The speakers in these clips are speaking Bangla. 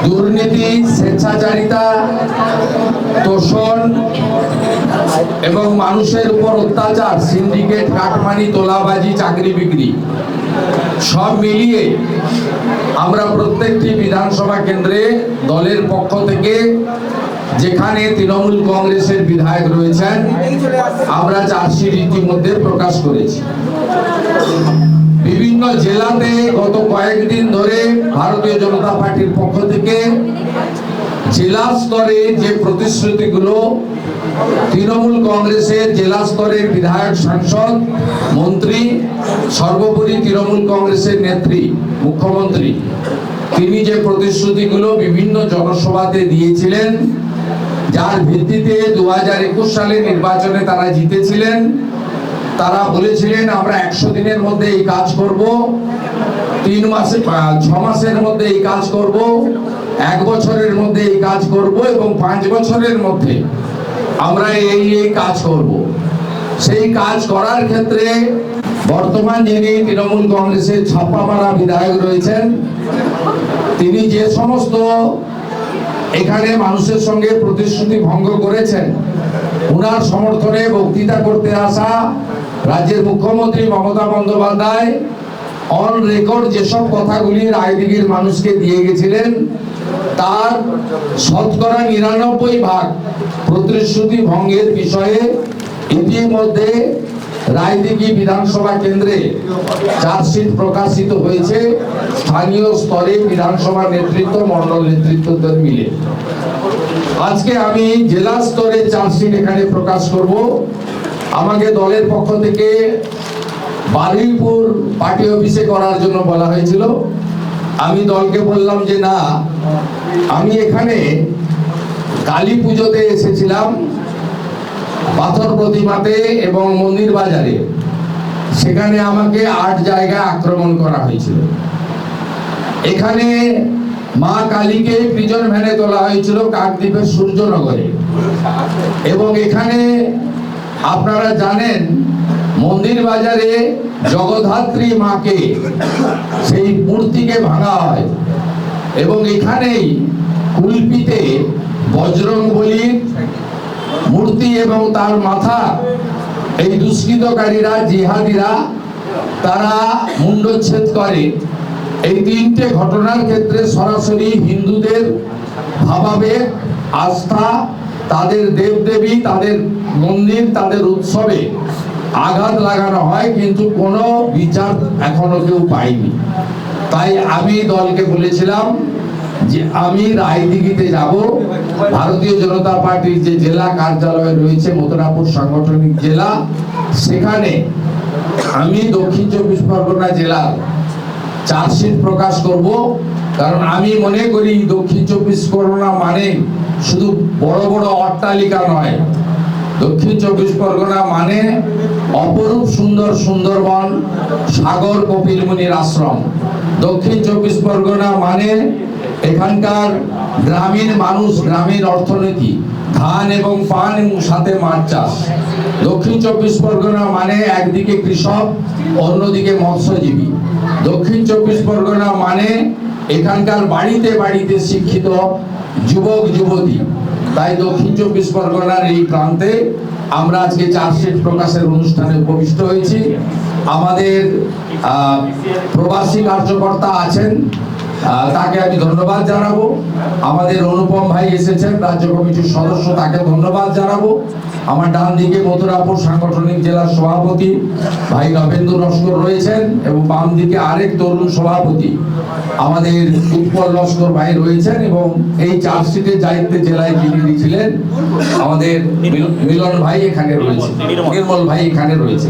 দুর্নীতি, স্বেচ্ছাচারিতা, তোষণ এবং মানুষের উপর অত্যাচার, সিন্ডিকেট, কাটমানি, তোলাবাজি, চাকরি বিক্রি সব মিলিয়ে আমরা প্রত্যেকটি বিধানসভা কেন্দ্রে দলের পক্ষ থেকে যেখানে তৃণমূল কংগ্রেসের বিধায়ক রয়েছেন আমরা চার্জশিট ইতিমধ্যে প্রকাশ করেছি। বিভিন্ন জেলাতে গত কয়েকদিন ধরে ভারতীয় জনতা পার্টির পক্ষ থেকে জেলা স্তরে যে প্রতিশ্রুতিগুলো তৃণমূল কংগ্রেসের জেলা স্তরের বিধায়ক, সাংসদ, মন্ত্রী, সর্বোপরি তৃণমূল কংগ্রেসের নেত্রী মুখ্যমন্ত্রী তিনি যে প্রতিশ্রুতিগুলো বিভিন্ন জনসভাতে দিয়েছিলেন, যার ভিত্তিতে 2021 সালে নির্বাচনে তারা জিতেছিলেন, তারা বলেছিলেন আমরা 100 দিনের মধ্যে এই কাজ করব, 6 মাসের মধ্যে এই কাজ করব, 1 বছরের মধ্যে এই কাজ করব এবং 5 বছরের মধ্যে আমরা এই কাজ করব। সেই কাজ করার ক্ষেত্রে বর্তমান যিনি তৃণমূল কংগ্রেসের ছাপ্পামারা বিধায়ক রয়েছেন তিনি যে সমস্ত এখানে মানুষের সঙ্গে প্রতিশ্রুতি ভঙ্গ করেছেন, ওনার সমর্থনে বক্তৃতা করতে আসা রাজ্যের মুখ্যমন্ত্রী মমতা বন্দ্যোপাধ্যায় অন রেকর্ড যেসব কথাগুলি রায়দিঘির মানুষকে দিয়ে গেছিলেন তার শতকরা 99% প্রতিশ্রুতি ভঙ্গের বিষয়ে ইতিমধ্যে রায়দিঘি বিধানসভা কেন্দ্রে চার্জশিট প্রকাশিত হয়েছে স্থানীয় স্তরে বিধানসভা নেতৃত্ব, মন্ডল নেতৃত্বদের মিলে। আজকে আমি জেলা স্তরে চার্জশিট এখানে প্রকাশ করব। আমাকে দলের পক্ষ থেকে বারুইপুর পার্টি অফিসে করার জন্য বলা হয়েছিল। আমি দলকে বললাম যে না, আমি এখানে কালী পুজোতে এসেছিলাম পাথর প্রতিমাতে এবং মন্দির বাজারে, সেখানে আমাকে 8 জায়গায় আক্রমণ করা হয়েছিল। এখানে মা কালীকে প্রিজন ভ্যানে তোলা হয়েছিল কাকদ্বীপের সূর্যনগরে, এবং এখানে আপনারা জানেন মন্দির বাজারে জগদ্ধাত্রী মাকে সেই মূর্তিকে ভাঙা হয় এবং এখানেই কুলপিতে বজরংবলীর মূর্তি এবং তার মাথা এই দুষ্কৃতকারীরা, জিহাদিরা তারা মুন্ডচ্ছেদ করে। এই 3টে ঘটনার ক্ষেত্রে সরাসরি হিন্দুদের ভাবাবেগ, আস্থা, তাদের দেবদেবী, তাদের মন্দির, তাদের উৎসবে আঘাত লাগানো হয়, কিন্তু কোনো বিচার এখনো কেউ পায়নি। তাই আমি দলকে বলেছিলাম যে আমি রায়দিঘিতে যাব, ভারতীয় জনতা পার্টির যে জেলা কার্যালয় রয়েছে মথুরাপুর সাংগঠনিক জেলা, সেখানে আমি দক্ষিণ 24 পরগনা জেলার চার্জশিট প্রকাশ করব। কারণ আমি মনে করি দক্ষিণ 24 পরগনা মানে শুধু বড় বড় অট্টালিকা নয়, দক্ষিণ 24 পরগনা মানে অপরূপ সুন্দর সুন্দরবন, সাগর, কপিলমুনির আশ্রম। দক্ষিণ 24 পরগনা মানে এখানকার গ্রামীণ মানুষ, গ্রামীণ অর্থনীতি, ধান এবং পান এবং সাথে মাছ চাষ। দক্ষিণ 24 পরগনা মানে একদিকে কৃষক, অন্যদিকে মৎস্যজীবী। দক্ষিণ 24 পরগনা মানে এখানকার বাড়িতে বাড়িতে শিক্ষিত যুবক যুবতী। তাই দক্ষিণ 24 পরগনার এই প্রান্তে আমরা আজকে চার্জশিট প্রকাশের অনুষ্ঠানে উপবিষ্ট হয়েছি। আমাদের প্রবাসী কার্যকর্তা আছেন, তাকে আমি ধন্যবাদ জানাবো। আমাদের অনুপম ভাই এসেছেন, রাজ্য কমিটির সদস্য, তাকে ধন্যবাদ জানাবো। আমার ডান দিকে মথুরাপুর সাংগঠনিক জেলার সভাপতি ভাই রবেন্দ্র লস্কর রয়েছেন এবং বাম দিকে আরেক তরুণ সভাপতি আমাদের উৎপল লস্কর ভাই রয়েছেন, এবং এই চার্জশিটের দায়িত্বে জেলায় যিনি ছিলেন আমাদের মিলন ভাই এখানে রয়েছে, নির্মল ভাই এখানে রয়েছে।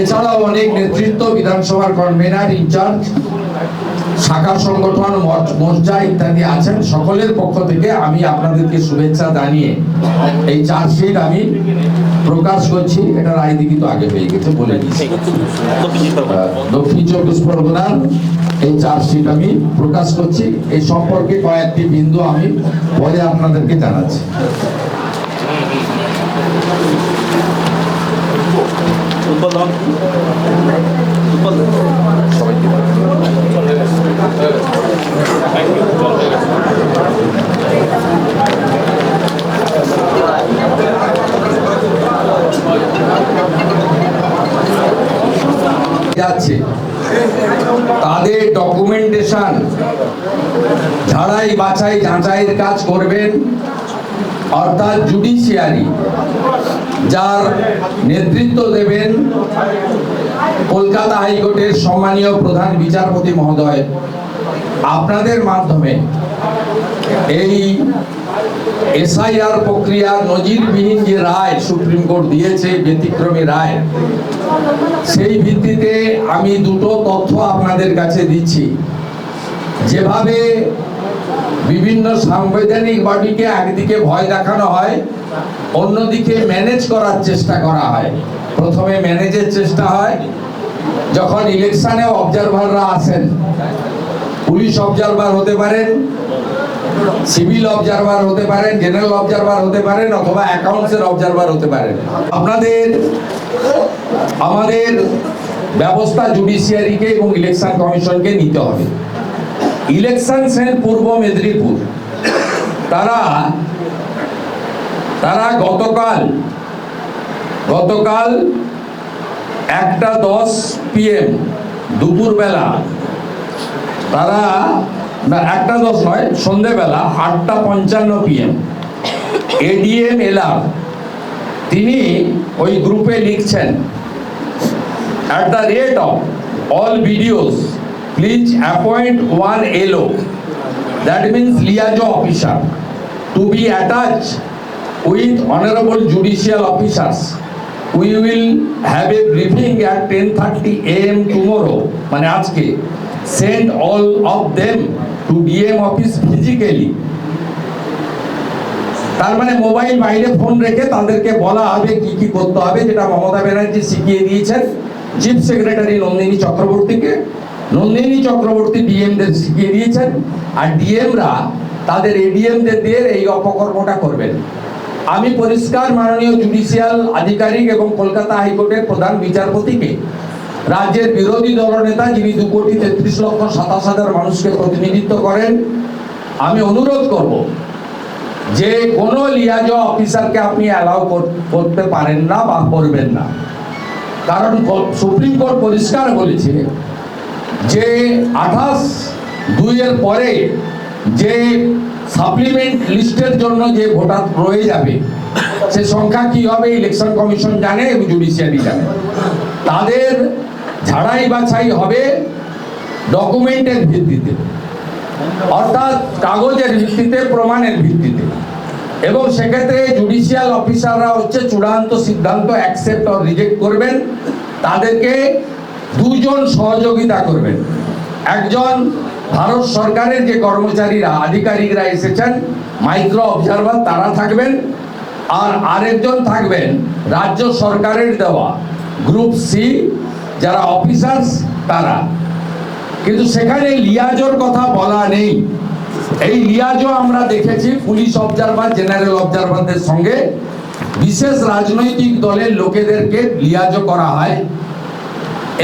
এছাড়াও অনেক নেতৃত্ব, বিধানসভার কনভেনার, ইনচার্জ, শাখা সংগঠন, মোর্চা ইত্যাদি আছেন। সকলের পক্ষ থেকে আমি আপনাদেরকে শুভেচ্ছা জানিয়ে এই চার্জশিট আমি প্রকাশ করছি। এটা রায়দিঘি তো আগে হয়ে গেছে বলে দিচ্ছি। দক্ষিণ 24 পরগনার এই চার্জশিট আমি প্রকাশ করছি। এই সম্পর্কে কয়েকটি বিন্দু আমি পরে আপনাদেরকে জানাচ্ছি। সবাইকে ঝাড়াই বাছাই যাচাইয়ের কাজ করবেন, অর্থাৎ জুডিশিয়ারি, যার নেতৃত্ব দেবেন কলকাতা হাইকোর্টের সম্মানীয় প্রধান বিচারপতি মহোদয়। আপনাদের মাধ্যমে এই এসআইআর প্রক্রিয়ার নজিরবিহীন যে রায় সুপ্রিম কোর্ট দিয়েছে, ব্যতিক্রমী রায়, সেই ভিত্তিতে আমি দুটো তথ্য আপনাদের কাছে দিচ্ছি। যেভাবে বিভিন্ন সাংবিধানিক বডিকে একদিকে ভয় দেখানো হয়, অন্যদিকে ম্যানেজ করার চেষ্টা করা হয়। প্রথমে ম্যানেজের চেষ্টা হয় যখন ইলেকশনে অবজারভাররা আসেন, পুলিশ অবজারভার হতে পারেন, সিভিল অবজারভার হতে পারেন, জেনারেল অবজারভার হতে পারেন, অথবা অ্যাকাউন্টসের অবজারভার হতে পারেন। আমাদের ব্যবস্থা জুডিশিয়ারিকে এবং ইলেকশন কমিশনকে নিতে হবে। ইলেকশন সেল পূর্ব মেদিনীপুর তারা গতকাল 1:10 PM দুপুরবেলা, তারা 1:10 নয়, সন্ধ্যেবেলা 8:55 PM ADM এলার তিনি ওই গ্রুপে লিখছেন, at the rate of all videos please appoint one LO, that means liaison officer, to be attached with honorable judicial officers. We will have a briefing at 10:30 AM tomorrow, মানে আজকে। Send all of them to DM office physically. তার মানে মোবাইল বাইরে ফোন রেখে তাদেরকে বলা হবে কি কি করতে হবে, যেটা মমতা ব্যানার্জি শিখিয়ে দিয়েছেন চিফ সেক্রেটারি নন্দিনী চক্রবর্তীকে। নন্দিনী চক্রবর্তী ডিএমদের শিখিয়ে দিয়েছেন, আর ডিএমরা তাদের এডিএমদের দিয়ে এই অপকর্মটা করবেন। আমি পরিষ্কার মাননীয় জুডিশিয়াল আধিকারিক এবং কলকাতা হাইকোর্টের প্রধান বিচারপতিকে, রাজ্যের বিরোধী দলনেতা যিনি 2,33,27,000 মানুষকে প্রতিনিধিত্ব করেন, আমি অনুরোধ করব যে কোনো লিয়াজো অফিসারকে আপনি অ্যালাউ করতে পারেন না বা করবেন না। কারণ সুপ্রিম কোর্ট পরিষ্কার বলেছে যে 28/2 পরে যে সাপ্লিমেন্ট লিস্টের জন্য যে ভোটার রয়ে যাবে, সে সংখ্যা কি হবে ইলেকশন কমিশন জানে এবং জুডিশিয়ারি জানে। তাদের ঝাড়াই বাছাই হবে ডকুমেন্টের ভিত্তিতে, অর্থাৎ কাগজের ভিত্তিতে, প্রমাণের ভিত্তিতে। এবং সেক্ষেত্রে জুডিশিয়াল অফিসাররা হচ্ছে চূড়ান্ত সিদ্ধান্ত অ্যাকসেপ্ট অর রিজেক্ট করবেন। তাদেরকে দুজন সহযোগিতা করবেন। একজন ভারত সরকারের যে কর্মচারীরা, আধিকারিকরা এসেছেন, মাইক্রো অবজারভার, তারা থাকবেন। আর আরেকজন থাকবেন রাজ্য সরকারের দেওয়া গ্রুপ সি যারা অফিসার্স, তারা। কিন্তু সেখানে লিয়াজোর কথা বলা নেই। এই লিয়াজো আমরা দেখেছি পুলিশ অবজারভার, জেনারেল অবজারভারদের সঙ্গে বিশেষ রাজনৈতিক দলের লোকেদেরকে লিয়াজো করা হয়,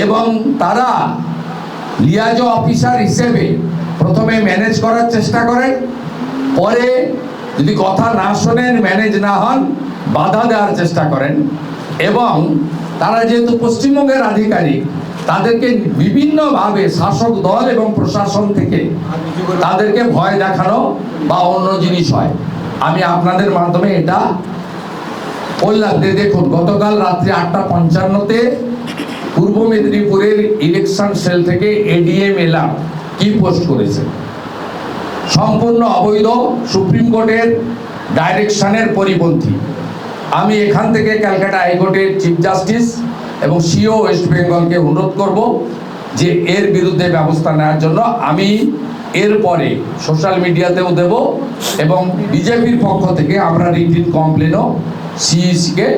এবং তারা লিয়াজো অফিসার হিসেবে প্রথমে ম্যানেজ করার চেষ্টা করেন, পরে যদি কথা না শোনেন, ম্যানেজ না হন, বাধা দেওয়ার চেষ্টা করেন। এবং তারা যেহেতু পশ্চিমবঙ্গের আধিকারিক, তাদেরকে বিভিন্নভাবে শাসক দল এবং প্রশাসন থেকে তাদেরকে ভয় দেখানো বা অন্য জিনিস হয়। আমি আপনাদের মাধ্যমে এটা বললাম যে দেখুন, গতকাল রাত্রি 8:55-তে পূর্ব মেদিনীপুরের ইলেকশন সেল থেকে এডিএম এলাম কি পোস্ট করেছে, সম্পূর্ণ অবৈধ, সুপ্রিম কোর্টের ডাইরেকশনের পরিপন্থী। আমি এখান থেকে ক্যালকাটা হাইকোর্টের চিফ জাস্টিস এবং সিও ওয়েস্ট বেঙ্গলকে অনুরোধ করব যে এর বিরুদ্ধে ব্যবস্থা নেওয়ার জন্য। আমি এরপরে সোশ্যাল মিডিয়াতেও দেব, এবং বিজেপির পক্ষ থেকে আমরা রিটিন কমপ্লেনও সিইসিকে,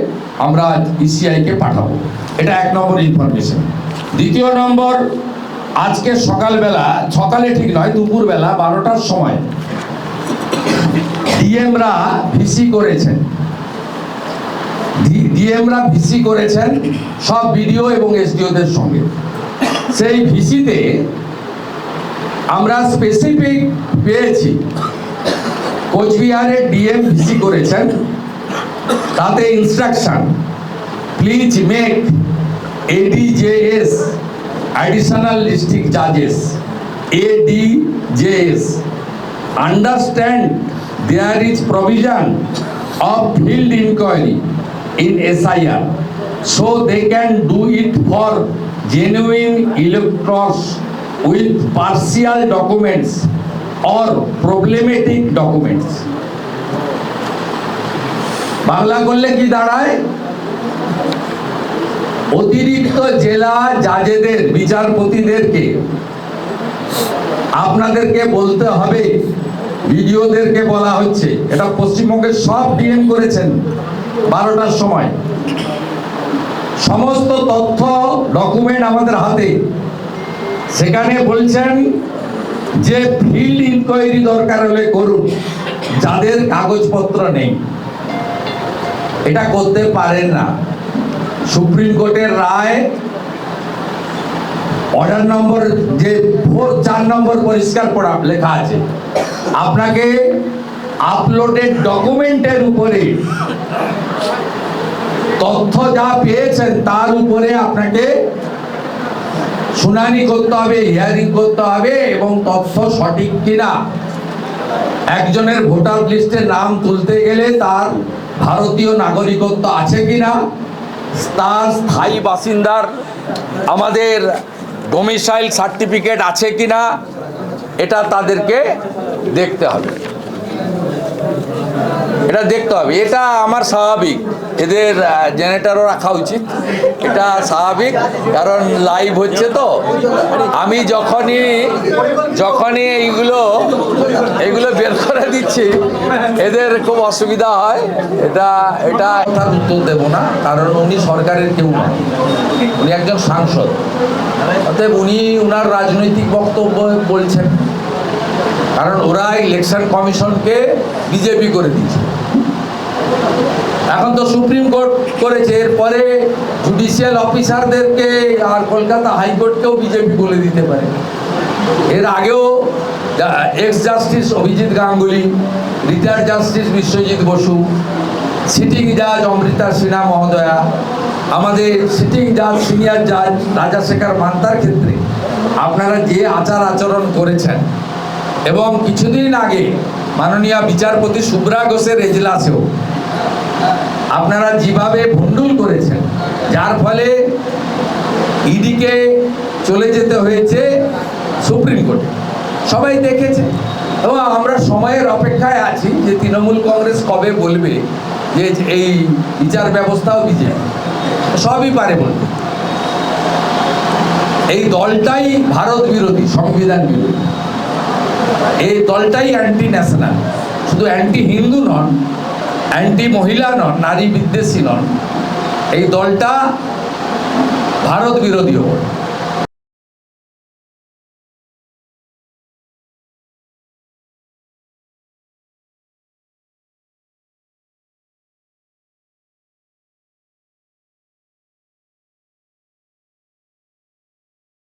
আমরা ইসিআইকে পাঠাবো। এটা 1 নম্বর ইনফরমেশন। 2 নম্বর, আজকে সকালে ঠিক নয়, দুপুরবেলা 12টার সময় ডিএমরা ভিসি করেছেন সব বিডিও এবং এসডিওদের সঙ্গে। সেই ভিসিতে আমরা স্পেসিফিক পেয়েছি, কোচবিহারের ডিএম ভিসি করেছেন, তাতে instruction, please make ADJS additional district judges, ADJS understand there is provision of field inquiry in SIR, so they can do it for genuine electors with partial documents or problematic documents. Bangla করলে কি দাঁড়ায়? অতিরিক্ত জেলা জাজেদের, বিচারপতিদেরকে আপনাদেরকে বলতে হবে, ভিডিওদেরকে বলা হচ্ছে, এটা পশ্চিমবঙ্গের সব ডিএম করেছেন 12টার সময়, সমস্ত তথ্য ডকুমেন্ট আমাদের হাতে। সেখানে বলছেন যে ফিল্ড ইনকোয়ারি দরকার হলে করুন, যাদের কাগজপত্র নেই। এটা করতে পারেন না। সুপ্রিম কোর্টের রায় অর্ডার নম্বর যে 4 নম্বর পরিষ্কার পড়া লেখা আছে, আপনাকে আপলোডেড ডকুমেন্টের উপরে তথ্য যা পেয়েছেন তার উপরে আপনাকে শুনানি করতে হবে, হিয়ারিং করতে হবে এবং তথ্য সঠিক কিনা। একজনের ভোটার লিস্টে নাম তুলতে গেলে তার ভারতীয় নাগরিকত্ব আছে কিনা, তার স্থায়ী বাসিন্দার আমাদের ডোমিসাইল সার্টিফিকেট আছে কিনা, এটা তাদেরকে দেখতে হবে। এটা দেখতে হবে, এটা আমার স্বাভাবিক। এদের জেনারেটরও রাখা উচিত, এটা স্বাভাবিক, কারণ লাইভ হচ্ছে তো। আমি যখনই এইগুলো বের করে দিচ্ছি এদের খুব অসুবিধা হয়। এটা উত্তর দেবো না, কারণ উনি সরকারের কেউ না, উনি একজন সাংসদ। অতএব উনি ওনার রাজনৈতিক বক্তব্য বলছেন, কারণ ওরা ইলেকশন কমিশনকে বিজেপি করে দিয়েছে। এখন তো সুপ্রিম কোর্ট করেছে, এরপরে জুডিশিয়াল অফিসারদেরকে আর কলকাতা হাইকোর্টকেও বিজেপি বলে দিতে পারে। এর আগেও ex justice Abhijit Ganguly, retired justice Biswajit Basu, sitting জাজ অমৃতা সিনহা মহোদয়া, আমাদের সিটিং জাজ সিনিয়র জাজ রাজাশেখর মান্তার ক্ষেত্রে আপনারা যে আচার আচরণ করেছেন, এবং কিছুদিন আগে মাননীয় বিচারপতি শুভ্রা ঘোষের এজলাসেও আপনারা যেভাবে ভণ্ডুল করেছেন, যার ফলে ইডিকে চলে যেতে হয়েছে সুপ্রিম কোর্টে, সবাই দেখেছে। এবং আমরা সময়ের অপেক্ষায় আছি যে তৃণমূল কংগ্রেস কবে বলবে যে এই বিচার ব্যবস্থাও বিজেপি, সবই পারে বলতে। এই দলটাই ভারত বিরোধী, সংবিধান বিরোধী। এই দলটাই অ্যান্টি ন্যাশনাল, শুধু অ্যান্টি হিন্দু নন, অ্যান্টি মহিলা নন, নারী বিদ্বেষী নন। এই দলটা ভারত বিরোধী।